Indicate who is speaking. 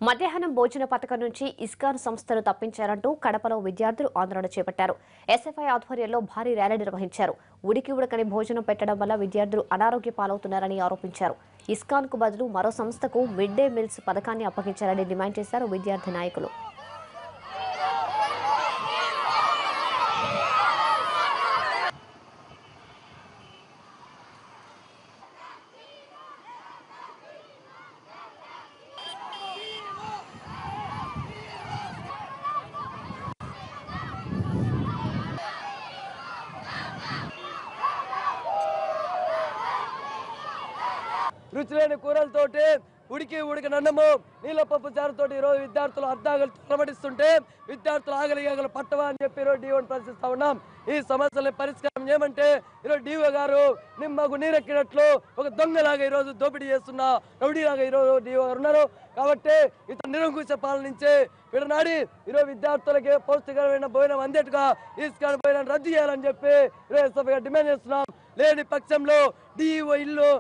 Speaker 1: మధ్యాహ్నం భోజన పథకం నుంచి ఇస్కాన్ సంస్థను తప్పించారంటూ కడపలో విద్యార్థులు ఆందోళన చేపట్టారు. ఎస్ఎఫ్ఐ ఆధ్వర్యంలో భారీ ర్యాలీ నిర్వహించారు. ఉడికి ఉడకని భోజనం పెట్టడం వల్ల విద్యార్థులు అనారోగ్య పాలవుతున్నారని ఆరోపించారు. ఇస్కాన్ కు బదులు మరో సంస్థకు మిడ్ డే మీల్స్ పథకాన్ని అప్పగించాలని డిమాండ్ చేశారు విద్యార్థి నాయకులు.
Speaker 2: రుచిలేని కూరలతోటి ఉడికని అన్నము నీళ్ళ పప్పు చారుతోటి ఈరోజు విద్యార్థులు అర్ధాగలు తలబడిస్తుంటే విద్యార్థులు ఆగలి పట్టవా అని చెప్పి ఈరోజు డిఓని ప్రశ్నిస్తా ఉన్నాం. ఈ సమస్యల పరిష్కారం ఏమంటే ఈరోజు డిఓ గారు నిమ్మకు నీరెక్కినట్లు ఒక దొంగలాగా ఈరోజు దోపిడీ చేస్తున్న రౌడీలాగా ఈరోజు డిఓ గారు ఉన్నారు. కాబట్టి ఇతను నిరంకుశ పాలన నుంచి విడనాడి ఈరోజు విద్యార్థులకి పౌష్టికరమైన భోజనం అందేట్టుగా ఇస్కాన్ భోజనం రద్దు చేయాలని చెప్పి ఈరోజు డిమాండ్ చేస్తున్నాం. లేని పక్షంలో డిఓ ఇల్లు